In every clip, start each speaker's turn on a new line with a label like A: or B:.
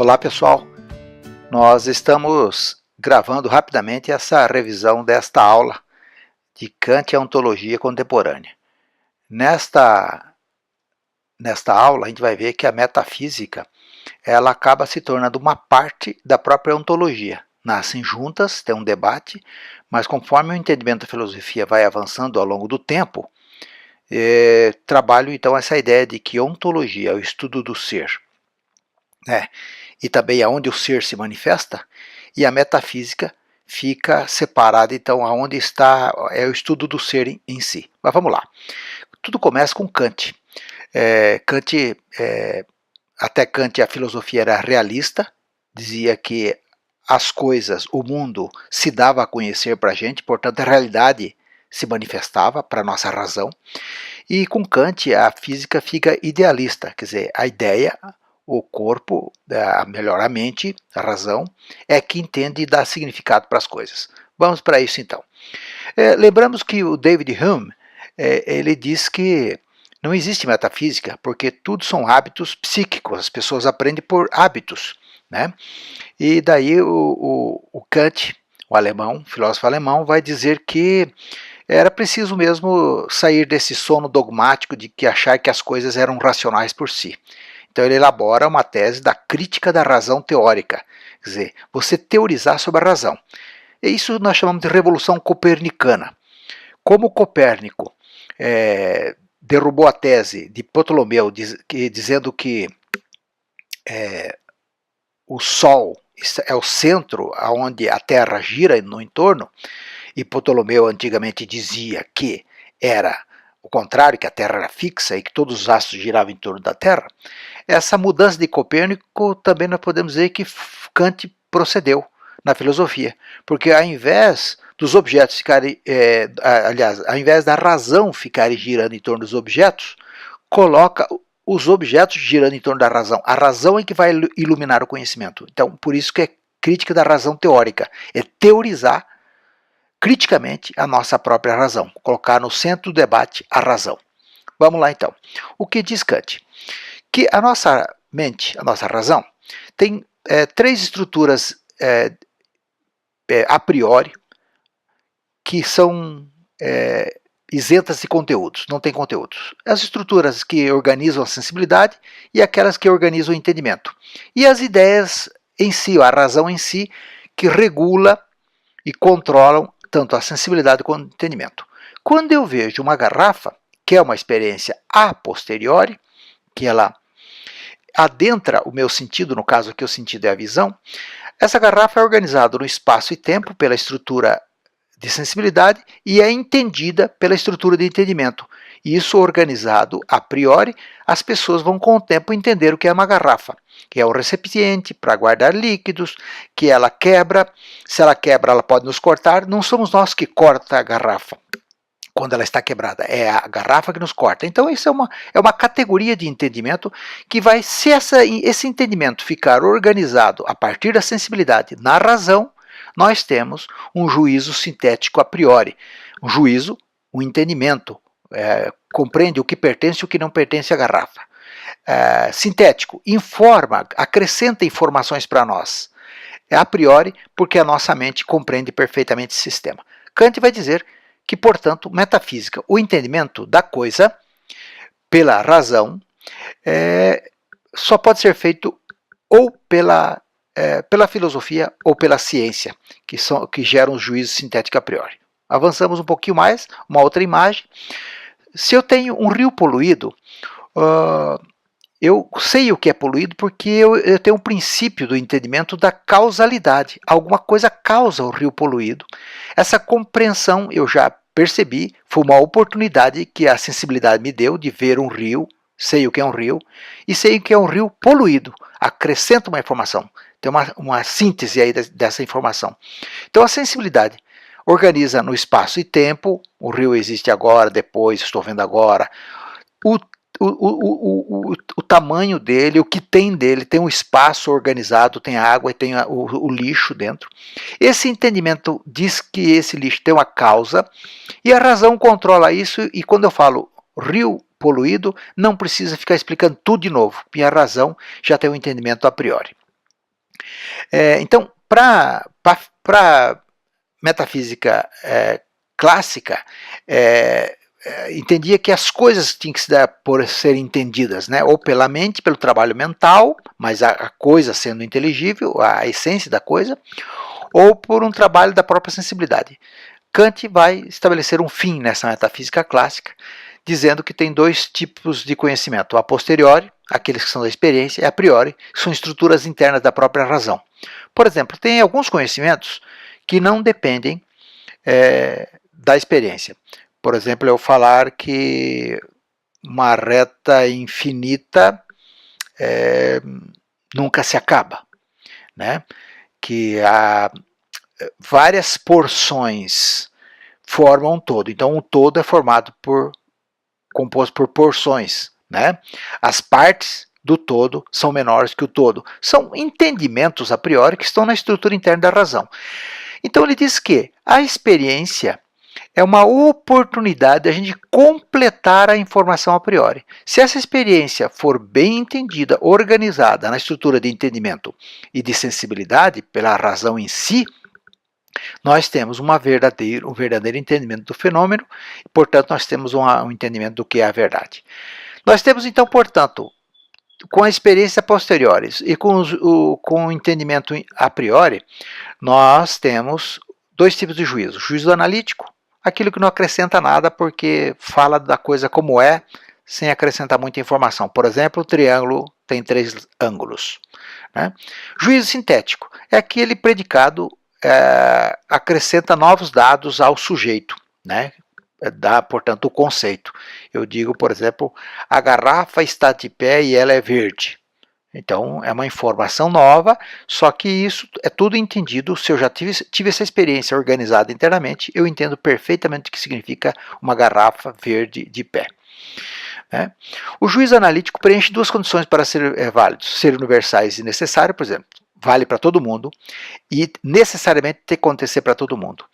A: Olá pessoal, nós estamos gravando rapidamente essa revisão desta aula de Kant e a ontologia contemporânea. Nesta aula a gente vai ver que a metafísica ela acaba se tornando uma parte da própria ontologia. Nascem juntas, tem um debate, mas conforme o entendimento da filosofia vai avançando ao longo do tempo, trabalho então essa ideia de que ontologia é o estudo do ser, e também aonde o ser se manifesta, e a metafísica fica separada, então, aonde está o estudo do ser em si. Mas vamos lá. Tudo começa com Kant. Até Kant a filosofia era realista, dizia que as coisas, o mundo se dava a conhecer para a gente, portanto a realidade se manifestava para a nossa razão, e com Kant a física fica idealista, quer dizer, a ideia, o corpo, melhor a mente, a razão, é que entende e dá significado para as coisas. Vamos para isso então. Lembramos que o David Hume, ele diz que não existe metafísica, porque tudo são hábitos psíquicos, as pessoas aprendem por hábitos, né? E daí o Kant, o alemão, filósofo alemão, vai dizer que era preciso mesmo sair desse sono dogmático de que achar que as coisas eram racionais por si. Então ele elabora uma tese da crítica da razão teórica, quer dizer, você teorizar sobre a razão. E isso nós chamamos de revolução copernicana. Como Copérnico derrubou a tese de Ptolomeu, dizendo que o Sol é o centro onde a Terra gira no entorno, e Ptolomeu antigamente dizia que era o contrário, que a Terra era fixa e que todos os astros giravam em torno da Terra, essa mudança de Copérnico também nós podemos dizer que Kant procedeu na filosofia, porque ao invés dos objetos ficarem, ao invés da razão ficarem girando em torno dos objetos, coloca os objetos girando em torno da razão. A razão é que vai iluminar o conhecimento. Então, por isso que é crítica da razão teórica, é teorizar criticamente a nossa própria razão, colocar no centro do debate a razão. Vamos lá então. O que diz Kant? Que a nossa mente, a nossa razão, tem três estruturas a priori que são isentas de conteúdos, não tem conteúdos. As estruturas que organizam a sensibilidade e aquelas que organizam o entendimento. E as ideias em si, a razão em si, que regula e controlam tanto a sensibilidade quanto o entendimento. Quando eu vejo uma garrafa, que é uma experiência a posteriori, que ela adentra o meu sentido, no caso aqui o sentido é a visão, essa garrafa é organizada no espaço e tempo pela estrutura de sensibilidade e é entendida pela estrutura de entendimento. Isso organizado a priori, as pessoas vão com o tempo entender o que é uma garrafa, que é um recipiente para guardar líquidos, que ela quebra, se ela quebra ela pode nos cortar, não somos nós que corta a garrafa quando ela está quebrada, é a garrafa que nos corta. Então isso é uma categoria de entendimento que vai, se esse entendimento ficar organizado a partir da sensibilidade na razão, nós temos um juízo sintético a priori, um juízo, um entendimento, compreende o que pertence e o que não pertence à garrafa. Sintético, informa, acrescenta informações para nós, a priori, porque a nossa mente compreende perfeitamente esse sistema. Kant vai dizer que, portanto, metafísica, o entendimento da coisa pela razão, só pode ser feito ou pela filosofia ou pela ciência, que geram os juízos sintéticos a priori. Avançamos um pouquinho mais, uma outra imagem. Se eu tenho um rio poluído, eu sei o que é poluído porque eu tenho um princípio do entendimento da causalidade. Alguma coisa causa o rio poluído. Essa compreensão eu já percebi, foi uma oportunidade que a sensibilidade me deu de ver um rio, sei o que é um rio, e sei o que é um rio poluído. Acrescenta uma informação, tem uma síntese aí dessa informação. Então a sensibilidade organiza no espaço e tempo, o rio existe agora, depois, estou vendo agora, o tamanho dele, o que tem dele, tem um espaço organizado, tem água e tem o lixo dentro. Esse entendimento diz que esse lixo tem uma causa e a razão controla isso, e quando eu falo rio poluído, não precisa ficar explicando tudo de novo, porque a razão já tem um entendimento a priori. Então, para metafísica clássica, entendia que as coisas tinham que se dar por serem entendidas, né? Ou pela mente, pelo trabalho mental, mas a coisa sendo inteligível, a essência da coisa, ou por um trabalho da própria sensibilidade. Kant vai estabelecer um fim nessa metafísica clássica, dizendo que tem dois tipos de conhecimento: a posteriori, aqueles que são da experiência, e a priori, que são estruturas internas da própria razão. Por exemplo, tem alguns conhecimentos que não dependem da experiência. Por exemplo, eu falar que uma reta infinita nunca se acaba, né? Que há várias porções formam um todo. Então, o todo é composto por porções, né? As partes do todo são menores que o todo. São entendimentos a priori que estão na estrutura interna da razão. Então, ele diz que a experiência é uma oportunidade de a gente completar a informação a priori. Se essa experiência for bem entendida, organizada na estrutura de entendimento e de sensibilidade pela razão em si, nós temos um verdadeiro entendimento do fenômeno, e, portanto, nós temos um entendimento do que é a verdade. Nós temos, então, portanto, com a experiência posteriores e com o entendimento a priori, nós temos dois tipos de juízo. Juízo analítico, aquilo que não acrescenta nada porque fala da coisa como é, sem acrescentar muita informação. Por exemplo, o triângulo tem 3 ângulos. Né? Juízo sintético é aquele predicado acrescenta novos dados ao sujeito, né? Dá, portanto, o conceito. Eu digo, por exemplo, a garrafa está de pé e ela é verde. Então, é uma informação nova, só que isso é tudo entendido. Se eu já tive essa experiência organizada internamente, eu entendo perfeitamente o que significa uma garrafa verde de pé. Né? O juízo analítico preenche 2 condições para ser válido: ser universais e necessário, por exemplo, vale para todo mundo, e necessariamente ter que acontecer para todo mundo.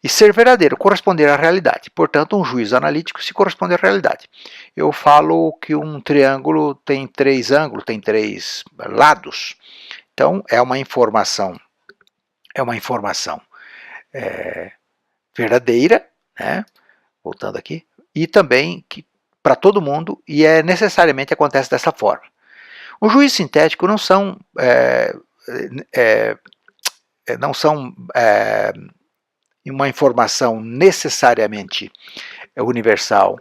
A: E ser verdadeiro, corresponder à realidade. Portanto, um juízo analítico se corresponde à realidade. Eu falo que um triângulo tem 3 ângulos, tem 3 lados. Então, é uma informação verdadeira, né? Voltando aqui, e também que para todo mundo, e necessariamente acontece dessa forma. O juízo sintético não são uma informação necessariamente universal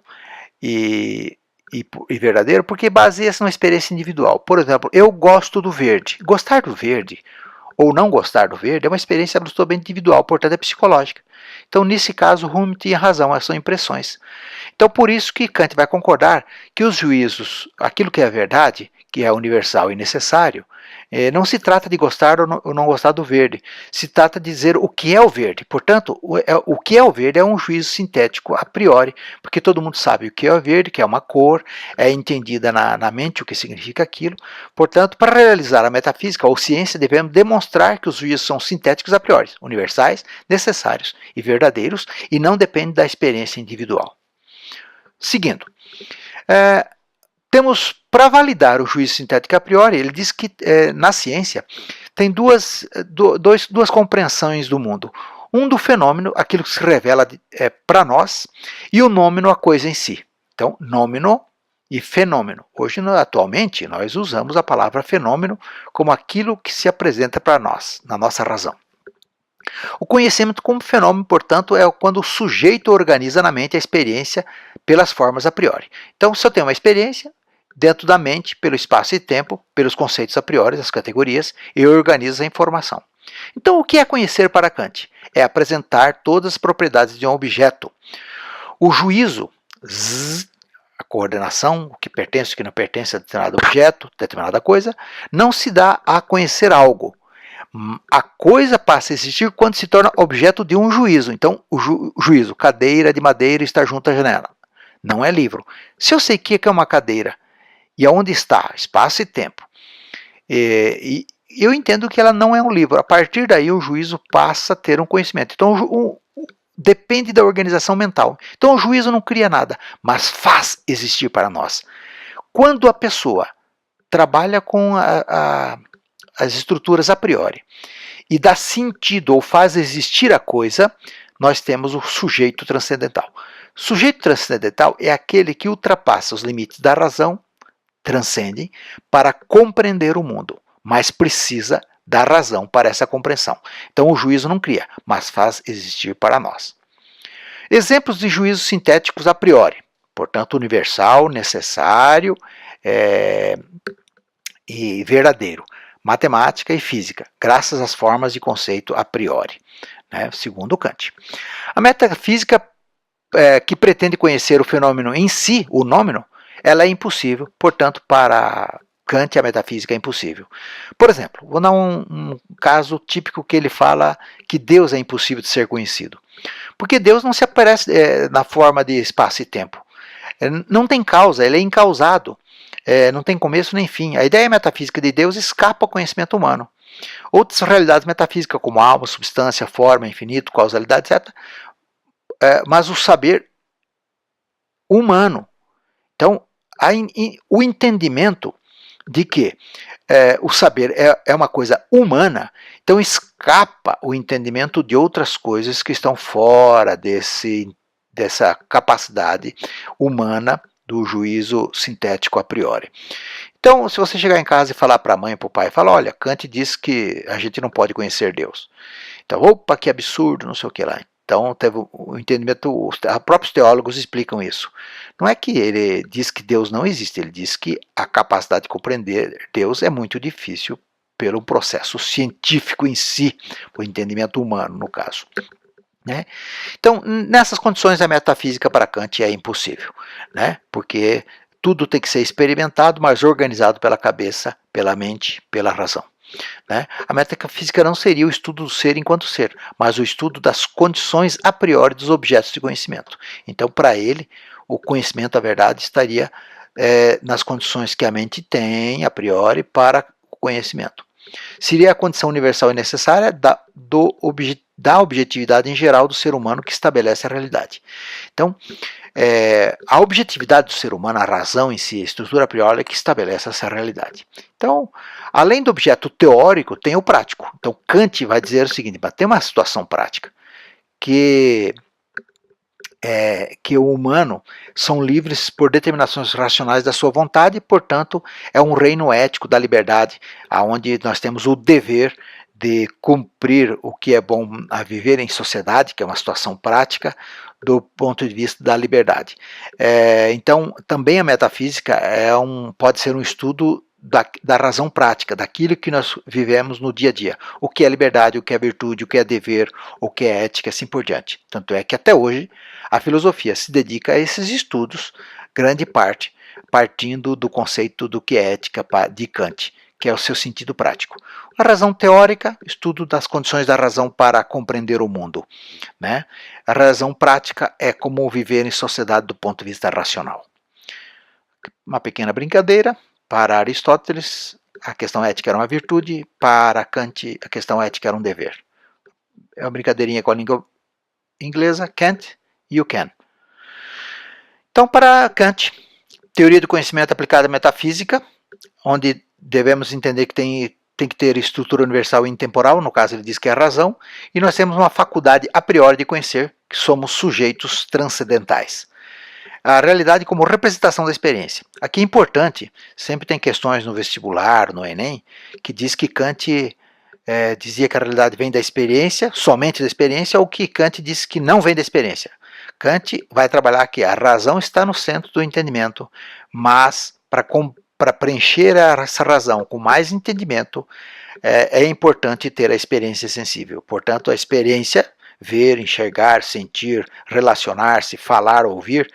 A: e verdadeira, porque baseia-se numa experiência individual. Por exemplo, eu gosto do verde. Gostar do verde ou não gostar do verde é uma experiência absolutamente individual, portanto é psicológica. Então, nesse caso, Hume tinha razão, essas são impressões. Então, por isso que Kant vai concordar que os juízos, aquilo que é a verdade, que é universal e necessário, não se trata de gostar ou não gostar do verde, se trata de dizer o que é o verde. Portanto, o que é o verde é um juízo sintético a priori, porque todo mundo sabe o que é o verde, que é uma cor, é entendida na mente o que significa aquilo. Portanto, para realizar a metafísica ou ciência, devemos demonstrar que os juízos são sintéticos a priori, universais, necessários e verdadeiros, e não dependem da experiência individual. Seguindo, temos, para validar o juízo sintético a priori, ele diz que na ciência tem duas compreensões do mundo. Um do fenômeno, aquilo que se revela para nós, e o nômeno, a coisa em si. Então, nômeno e fenômeno. Hoje, atualmente, nós usamos a palavra fenômeno como aquilo que se apresenta para nós, na nossa razão. O conhecimento como fenômeno, portanto, é quando o sujeito organiza na mente a experiência pelas formas a priori. Então, se eu tenho uma experiência, dentro da mente, pelo espaço e tempo, pelos conceitos a priori, as categorias, eu organizo a informação. Então, o que é conhecer para Kant? É apresentar todas as propriedades de um objeto. O juízo, a coordenação, o que pertence, o que não pertence a determinado objeto, determinada coisa, não se dá a conhecer algo. A coisa passa a existir quando se torna objeto de um juízo. Então, o juízo, cadeira de madeira está junto à janela. Não é livro. Se eu sei o que é uma cadeira e aonde está, espaço e tempo, e eu entendo que ela não é um livro. A partir daí, o juízo passa a ter um conhecimento. Então, depende da organização mental. Então, o juízo não cria nada, mas faz existir para nós. Quando a pessoa trabalha com as estruturas a priori, e dá sentido ou faz existir a coisa, nós temos o sujeito transcendental. O sujeito transcendental é aquele que ultrapassa os limites da razão, transcende, para compreender o mundo, mas precisa da razão para essa compreensão. Então o juízo não cria, mas faz existir para nós. Exemplos de juízos sintéticos a priori, portanto universal, necessário e verdadeiro. Matemática e física, graças às formas de conceito a priori, né, segundo Kant. A metafísica que pretende conhecer o fenômeno em si, o nômeno, ela é impossível, portanto, para Kant a metafísica é impossível. Por exemplo, vou dar um caso típico que ele fala que Deus é impossível de ser conhecido. Porque Deus não se aparece na forma de espaço e tempo. Não tem causa, ele é incausado. Não tem começo nem fim. A ideia metafísica de Deus escapa ao conhecimento humano. Outras realidades metafísicas, como alma, substância, forma, infinito, causalidade, etc. Mas o saber humano. Então, o entendimento de que o saber é uma coisa humana, então escapa o entendimento de outras coisas que estão fora dessa capacidade humana do juízo sintético a priori. Então, se você chegar em casa e falar para a mãe e para o pai, fala, olha, Kant diz que a gente não pode conhecer Deus. Então, opa, que absurdo, não sei o que lá. Então, teve o entendimento, os próprios teólogos explicam isso. Não é que ele diz que Deus não existe, ele diz que a capacidade de compreender Deus é muito difícil pelo processo científico em si, o entendimento humano, no caso. Né? Então, nessas condições, a metafísica para Kant é impossível, né? Porque tudo tem que ser experimentado, mas organizado pela cabeça, pela mente, pela razão. Né? A metafísica não seria o estudo do ser enquanto ser, mas o estudo das condições a priori dos objetos de conhecimento. Então, para ele, o conhecimento, a verdade, estaria nas condições que a mente tem a priori para o conhecimento. Seria a condição universal e necessária da objetividade em geral do ser humano que estabelece a realidade. Então, a objetividade do ser humano, a razão em si, a estrutura a priori é que estabelece essa realidade. Então, além do objeto teórico, tem o prático. Então, Kant vai dizer o seguinte, tem uma situação prática, que o humano são livres por determinações racionais da sua vontade e, portanto, é um reino ético da liberdade, onde nós temos o dever de cumprir o que é bom a viver em sociedade, que é uma situação prática, do ponto de vista da liberdade. Então, também a metafísica pode ser um estudo da razão prática, daquilo que nós vivemos no dia a dia. O que é liberdade, o que é virtude, o que é dever, o que é ética, assim por diante. Tanto é que até hoje a filosofia se dedica a esses estudos, grande parte partindo do conceito do que é ética de Kant, que é o seu sentido prático. A razão teórica, estudo das condições da razão para compreender o mundo. Né? A razão prática é como viver em sociedade do ponto de vista racional. Uma pequena brincadeira. Para Aristóteles, a questão ética era uma virtude, para Kant, a questão ética era um dever. É uma brincadeirinha com a língua inglesa, can't, you can. Então, para Kant, teoria do conhecimento aplicada à metafísica, onde devemos entender que tem que ter estrutura universal e intemporal, no caso ele diz que é a razão, e nós temos uma faculdade a priori de conhecer, que somos sujeitos transcendentais. A realidade como representação da experiência. Aqui é importante, sempre tem questões no vestibular, no Enem, que diz que Kant dizia que a realidade vem da experiência, somente da experiência, ou que Kant disse que não vem da experiência. Kant vai trabalhar que a razão está no centro do entendimento, mas para preencher essa razão com mais entendimento, é importante ter a experiência sensível. Portanto, a experiência, ver, enxergar, sentir, relacionar-se, falar, ouvir,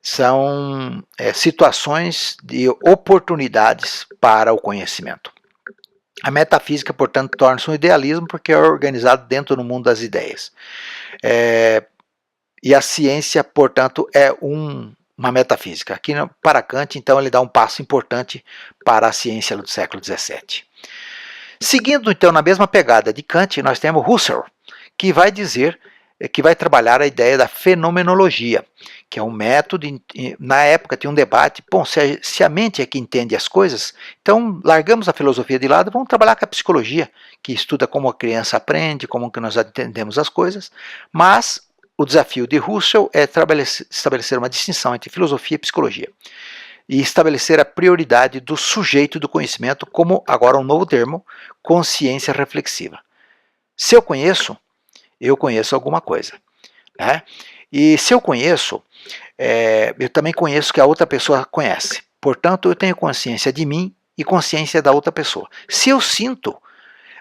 A: são situações de oportunidades para o conhecimento. A metafísica, portanto, torna-se um idealismo porque é organizado dentro do mundo das ideias. E a ciência, portanto, é uma metafísica. Aqui para Kant, então, ele dá um passo importante para a ciência do século XVII. Seguindo, então, na mesma pegada de Kant, nós temos Husserl, que vai dizer que vai trabalhar a ideia da fenomenologia, que é um método. Na época tinha um debate, bom, se a mente é que entende as coisas, então largamos a filosofia de lado, vamos trabalhar com a psicologia, que estuda como a criança aprende, como que nós entendemos as coisas. Mas o desafio de Russell é estabelecer uma distinção entre filosofia e psicologia e estabelecer a prioridade do sujeito do conhecimento como, agora um novo termo, consciência reflexiva. Se eu conheço alguma coisa, né? E se eu conheço, eu também conheço que a outra pessoa conhece. Portanto, eu tenho consciência de mim e consciência da outra pessoa. Se eu sinto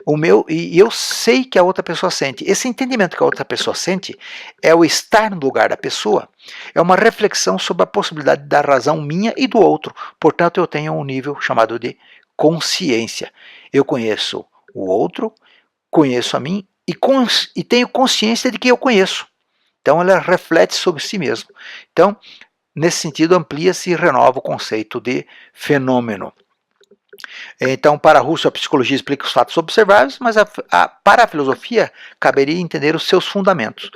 A: o meu, e eu sei que a outra pessoa sente, esse entendimento que a outra pessoa sente é o estar no lugar da pessoa, é uma reflexão sobre a possibilidade da razão minha e do outro. Portanto, eu tenho um nível chamado de consciência. Eu conheço o outro, conheço a mim e tenho consciência de que eu conheço. Então ela reflete sobre si mesmo. Então, nesse sentido, amplia-se e renova o conceito de fenômeno. Então, para Russell, a psicologia explica os fatos observáveis, mas para a filosofia caberia entender os seus fundamentos.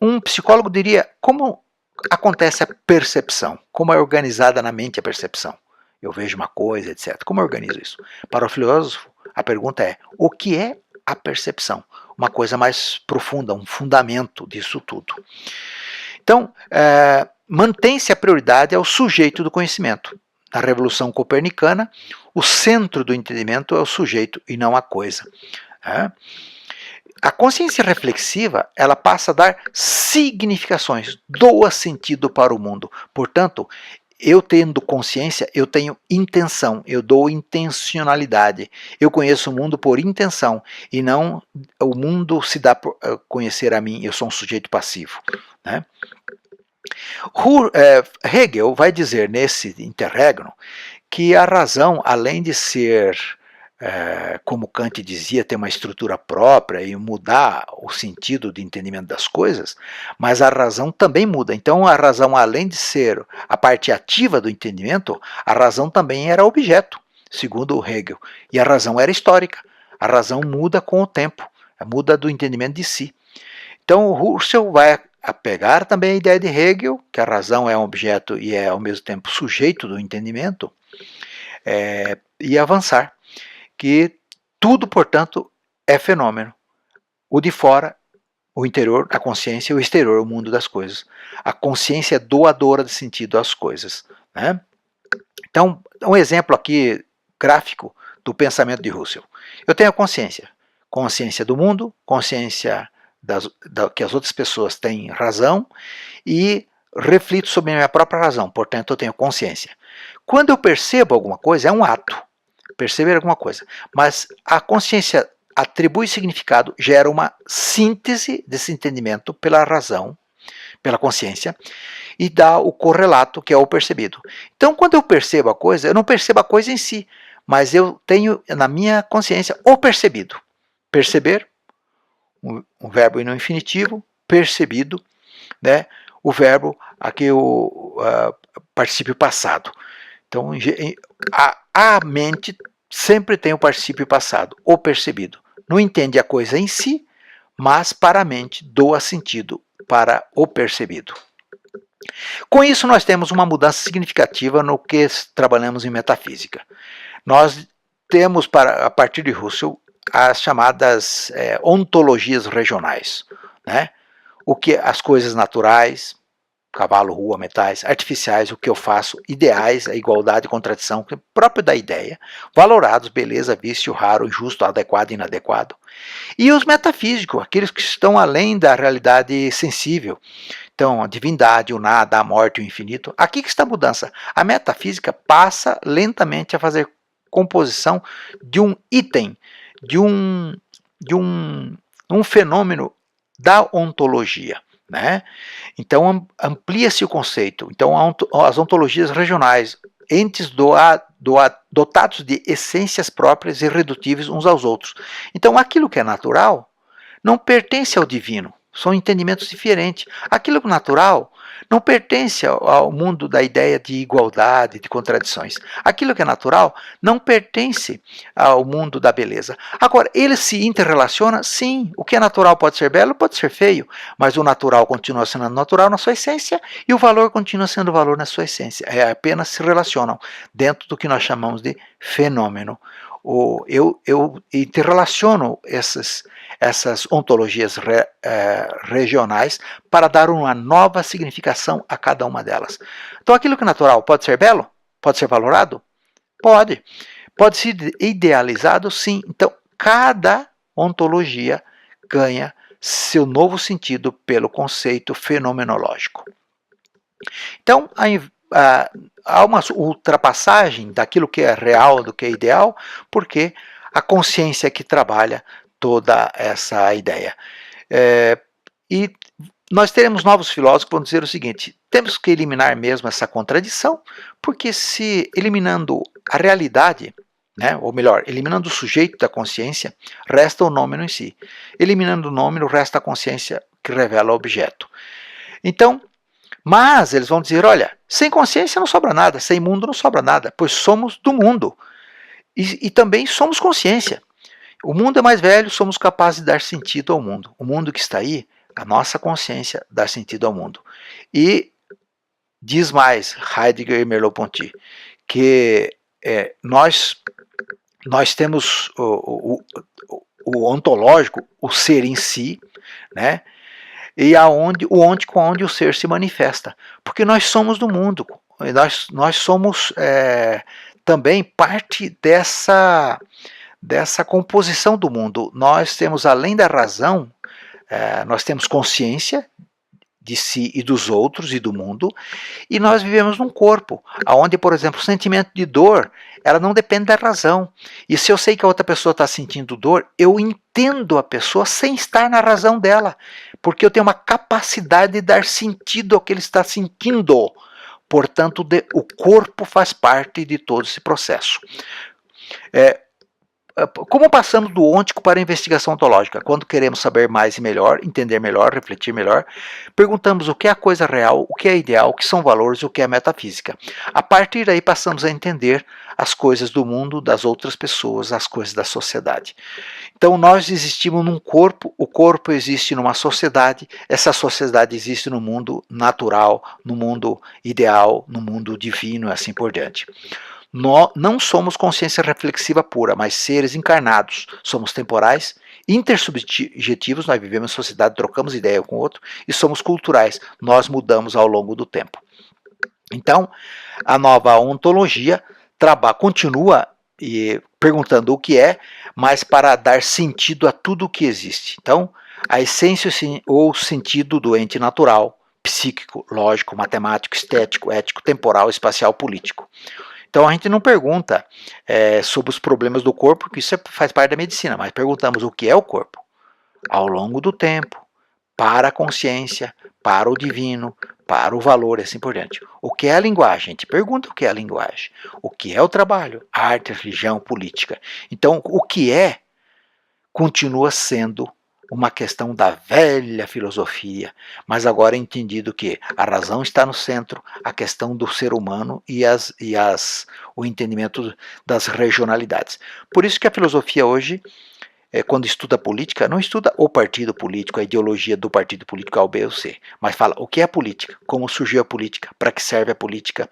A: Um psicólogo diria como acontece a percepção, como é organizada na mente a percepção. Eu vejo uma coisa, etc. Como eu organizo isso? Para o filósofo, a pergunta é: o que é a percepção? Uma coisa mais profunda, um fundamento disso tudo. Então, mantém-se a prioridade ao sujeito do conhecimento. Na Revolução Copernicana, o centro do entendimento é o sujeito e não a coisa. A consciência reflexiva, ela passa a dar significações, doa sentido para o mundo. Portanto, eu tendo consciência, eu tenho intenção, eu dou intencionalidade. Eu conheço o mundo por intenção e não o mundo se dá por conhecer a mim, eu sou um sujeito passivo. Né? Hegel vai dizer nesse interregno que a razão, além de ser, como Kant dizia, ter uma estrutura própria e mudar o sentido de entendimento das coisas, mas a razão também muda. Então a razão, além de ser a parte ativa do entendimento, a razão também era objeto, segundo Hegel. E a razão era histórica. A razão muda com o tempo, muda do entendimento de si. Então o Husserl vai pegar também a ideia de Hegel, que a razão é um objeto e é ao mesmo tempo sujeito do entendimento, e avançar, que tudo, portanto, é fenômeno. O de fora, o interior, a consciência, e o exterior, o mundo das coisas. A consciência é doadora de sentido às coisas. Né? Então, um exemplo aqui gráfico do pensamento de Husserl. Eu tenho a consciência do mundo, consciência que as outras pessoas têm razão e reflito sobre a minha própria razão, portanto eu tenho consciência. Quando eu percebo alguma coisa, é um ato, perceber alguma coisa, mas a consciência atribui significado, gera uma síntese desse entendimento pela razão, pela consciência, e dá o correlato, que é o percebido. Então quando eu percebo a coisa, eu não percebo a coisa em si, mas eu tenho na minha consciência o percebido. Perceber, um verbo no infinitivo, percebido, né? O verbo aqui o particípio passado. Então a mente sempre tem o particípio passado, o percebido. Não entende a coisa em si, mas para a mente doa sentido para o percebido. Com isso nós temos uma mudança significativa no que trabalhamos em metafísica. Nós temos, a partir de Husserl, as chamadas ontologias regionais, né? O que as coisas naturais, cavalo, rua, metais, artificiais, o que eu faço, ideais, a igualdade, contradição, próprio da ideia, valorados, beleza, vício, raro, injusto, adequado, inadequado. E os metafísicos, aqueles que estão além da realidade sensível. Então, a divindade, o nada, a morte, o infinito. Aqui que está a mudança. A metafísica passa lentamente a fazer composição de um item, de um fenômeno da ontologia. Né? Então amplia-se o conceito. Então as ontologias regionais, entes dotados de essências próprias e irredutíveis uns aos outros. Então aquilo que é natural não pertence ao divino, são entendimentos diferentes. Aquilo natural não pertence ao mundo da ideia de igualdade, de contradições. Aquilo que é natural não pertence ao mundo da beleza. Agora, ele se interrelaciona? Sim. O que é natural pode ser belo, pode ser feio, mas o natural continua sendo natural na sua essência e o valor continua sendo valor na sua essência. Apenas se relacionam dentro do que nós chamamos de fenômeno. Eu interrelaciono essas ontologias regionais para dar uma nova significação a cada uma delas. Então, aquilo que é natural pode ser belo? Pode ser valorado? Pode. Pode ser idealizado? Sim. Então, cada ontologia ganha seu novo sentido pelo conceito fenomenológico. Então, há uma ultrapassagem daquilo que é real, do que é ideal, porque a consciência que trabalha toda essa ideia. E nós teremos novos filósofos que vão dizer o seguinte: temos que eliminar mesmo essa contradição, porque se eliminando a realidade, né, ou melhor, eliminando o sujeito da consciência, resta o nômeno em si. Eliminando o nômeno, resta a consciência que revela o objeto. Então, mas eles vão dizer, olha, sem consciência não sobra nada, sem mundo não sobra nada, pois somos do mundo. E também somos consciência. O mundo é mais velho, somos capazes de dar sentido ao mundo. O mundo que está aí, a nossa consciência dá sentido ao mundo. E diz mais Heidegger e Merleau-Ponty, que nós temos o ontológico, o ser em si, né? E onde o ser se manifesta. Porque nós somos do mundo, nós somos também parte dessa composição do mundo. Nós temos, além da razão, nós temos consciência de si e dos outros e do mundo, e nós vivemos num corpo, onde, por exemplo, o sentimento de dor, ela não depende da razão. E se eu sei que a outra pessoa está sentindo dor, eu entendo a pessoa sem estar na razão dela, porque eu tenho uma capacidade de dar sentido ao que ele está sentindo. Portanto, o corpo faz parte de todo esse processo. Como passamos do ôntico para a investigação ontológica? Quando queremos saber mais e melhor, entender melhor, refletir melhor, perguntamos o que é a coisa real, o que é ideal, o que são valores, o que é metafísica. A partir daí passamos a entender as coisas do mundo, das outras pessoas, as coisas da sociedade. Então nós existimos num corpo, o corpo existe numa sociedade, essa sociedade existe no mundo natural, no mundo ideal, no mundo divino e assim por diante. Nós não somos consciência reflexiva pura, mas seres encarnados. Somos temporais, intersubjetivos, nós vivemos em sociedade, trocamos ideia com o outro, e somos culturais, nós mudamos ao longo do tempo. Então, a nova ontologia continua perguntando o que é, mas para dar sentido a tudo o que existe. Então, a essência ou sentido do ente natural, psíquico, lógico, matemático, estético, ético, temporal, espacial, político. Então a gente não pergunta sobre os problemas do corpo, porque isso faz parte da medicina, mas perguntamos o que é o corpo ao longo do tempo, para a consciência, para o divino, para o valor e assim por diante. O que é a linguagem? A gente pergunta o que é a linguagem. O que é o trabalho? Arte, religião, política. Então o que é continua sendo uma questão da velha filosofia, mas agora é entendido que a razão está no centro, a questão do ser humano e o entendimento das regionalidades. Por isso que a filosofia hoje, quando estuda política, não estuda o partido político, a ideologia do partido político A, B ou C, mas fala o que é a política, como surgiu a política, para que serve a política,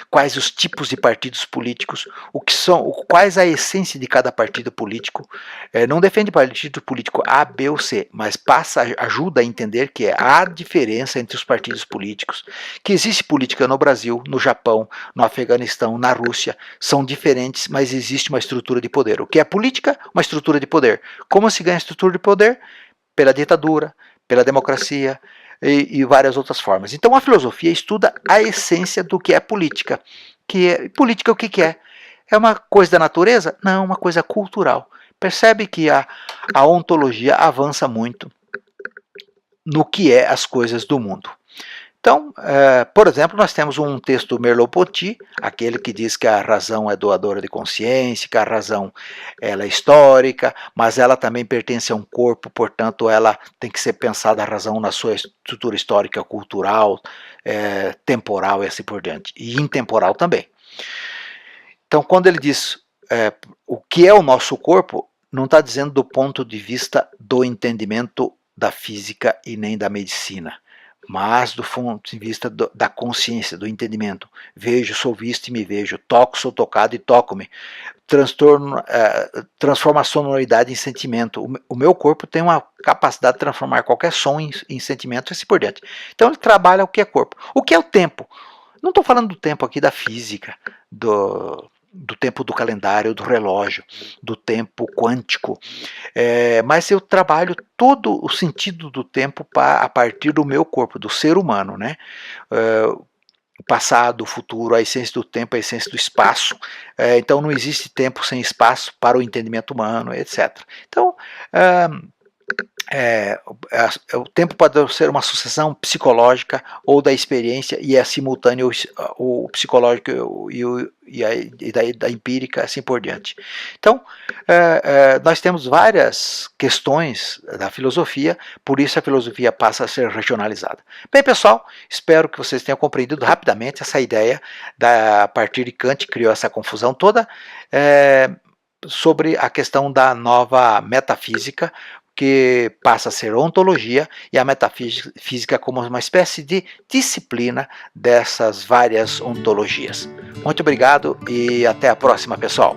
A: quais os tipos de partidos políticos, quais a essência de cada partido político. Não defende partido político A, B ou C, mas ajuda a entender que há diferença entre os partidos políticos, que existe política no Brasil, no Japão, no Afeganistão, na Rússia, são diferentes, mas existe uma estrutura de poder. O que é política? Uma estrutura de poder. Como se ganha estrutura de poder? Pela ditadura, pela democracia e várias outras formas. Então a filosofia estuda a essência do que é política. Política o que é? É uma coisa da natureza? Não, uma coisa cultural. Percebe que a ontologia avança muito no que é as coisas do mundo. Então, por exemplo, nós temos um texto do Merleau-Ponty, aquele que diz que a razão é doadora de consciência, que a razão ela é histórica, mas ela também pertence a um corpo, portanto ela tem que ser pensada a razão na sua estrutura histórica, cultural, temporal e assim por diante, e intemporal também. Então, quando ele diz o que é o nosso corpo, não está dizendo do ponto de vista do entendimento da física e nem da medicina, mas do ponto de vista da consciência, do entendimento. Vejo, sou visto e me vejo, toco, sou tocado e toco-me. Transtorno, transforma a sonoridade em sentimento. O meu corpo tem uma capacidade de transformar qualquer som em sentimento e assim por diante. Então ele trabalha o que é corpo. O que é o tempo? Não estou falando do tempo aqui da física, do tempo do calendário, do relógio, do tempo quântico, mas eu trabalho todo o sentido do tempo a partir do meu corpo, do ser humano, né? O passado, o futuro, a essência do tempo, a essência do espaço. Então não existe tempo sem espaço para o entendimento humano, etc. Então, o tempo pode ser uma sucessão psicológica ou da experiência e é simultâneo o psicológico e da empírica, assim por diante. Então, nós temos várias questões da filosofia, por isso a filosofia passa a ser regionalizada. Bem, pessoal, espero que vocês tenham compreendido rapidamente essa ideia, a partir de Kant criou essa confusão toda, sobre a questão da nova metafísica, que passa a ser ontologia, e a metafísica como uma espécie de disciplina dessas várias ontologias. Muito obrigado e até a próxima, pessoal.